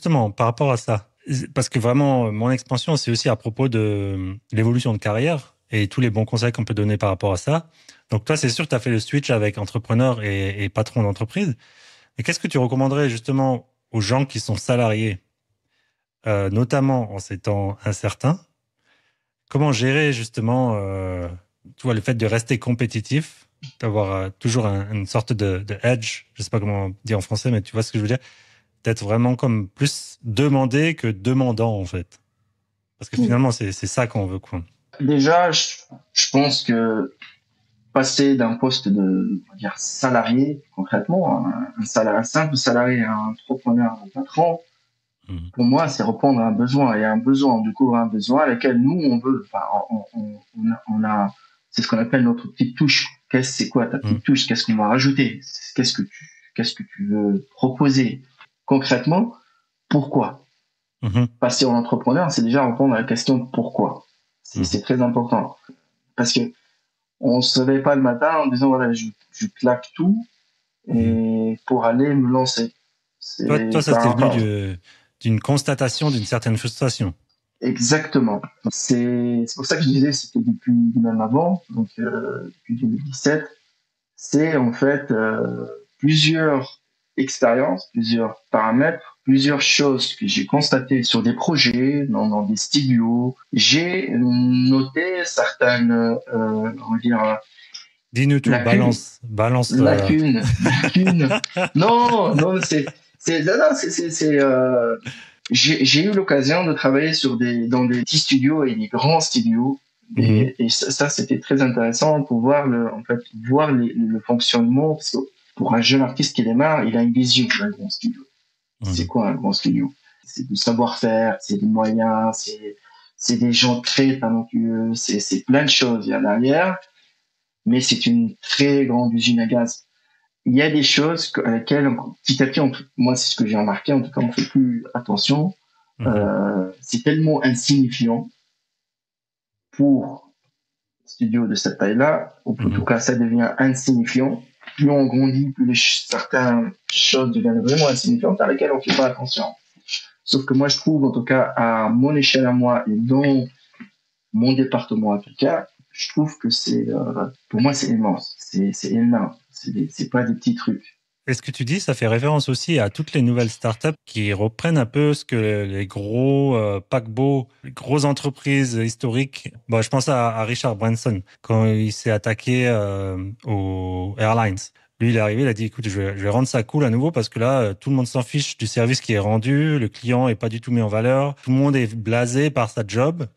justement, par rapport à ça, parce que vraiment, mon expansion, c'est aussi à propos de l'évolution de carrière et tous les bons conseils qu'on peut donner par rapport à ça. Donc toi, c'est sûr que tu as fait le switch avec entrepreneur et patron d'entreprise. Mais qu'est-ce que tu recommanderais justement aux gens qui sont salariés, notamment en ces temps incertains? Comment gérer justement, tu vois, le fait de rester compétitif, d'avoir toujours une sorte de edge, je sais pas comment dire en français, mais tu vois ce que je veux dire, d'être vraiment comme plus demandé que demandant en fait, parce que finalement c'est ça qu'on veut quoi. Déjà, je pense que passer d'un poste de, on va dire, salarié, concrètement, un simple salarié à un entrepreneur, un patron, Mhm. pour moi, c'est répondre à un besoin. Il y a un besoin, on découvre un besoin à lequel nous, on veut. Enfin, c'est ce qu'on appelle notre petite touche. C'est quoi ta Mhm. petite touche? Qu'est-ce qu'on va rajouter? Qu'est-ce que tu veux proposer? Concrètement, pourquoi? Mhm. Passer en entrepreneur, c'est déjà répondre à la question pourquoi. C'est Mhm. très important. Parce que on se réveille pas le matin en disant voilà, je claque tout Mhm. et pour aller me lancer. Toi, C'est ça c'était pas, venu enfin, d'une constatation d'une certaine frustration. exactement. C'est pour ça que je disais c'était depuis même avant, donc depuis 2017. C'est en fait plusieurs expériences, plusieurs paramètres, plusieurs choses que j'ai constatées sur des projets, dans des studios. J'ai noté certaines, on va dire, Dis-nous tout, lacunes, balance. lacunes. Non, non, non, non, j'ai eu l'occasion de travailler dans des petits studios et des grands studios. Mhm. Et ça, c'était très intéressant pour voir en fait, voir le fonctionnement. Parce que pour un jeune artiste qui démarre, il a une vision d'un grand studio. C'est Mhm. quoi un grand studio? C'est du savoir-faire, c'est des moyens, c'est des gens très talentueux, c'est plein de choses il y a derrière, mais c'est une très grande usine à gaz. Il y a des choses à laquelle, petit à petit, moi, c'est ce que j'ai remarqué, en tout cas, on fait plus attention. Mhm. C'est tellement insignifiant pour un studio de cette taille-là, ou en tout Mhm. cas, ça devient insignifiant. Plus on grandit, plus certaines choses deviennent vraiment insignifiantes à laquelle on fait pas attention. Sauf que moi, je trouve, en tout cas, à mon échelle à moi et dans mon département en tout cas, je trouve que pour moi, c'est immense. C'est énorme. C'est pas des petits trucs. Et ce que tu dis, ça fait référence aussi à toutes les nouvelles startups qui reprennent un peu ce que les gros paquebots, les grosses entreprises historiques. Bon, je pense à Richard Branson quand il s'est attaqué aux airlines. Lui, il est arrivé, il a dit, écoute, je vais rendre ça cool à nouveau parce que là, tout le monde s'en fiche du service qui est rendu, le client est pas du tout mis en valeur, tout le monde est blasé par sa job.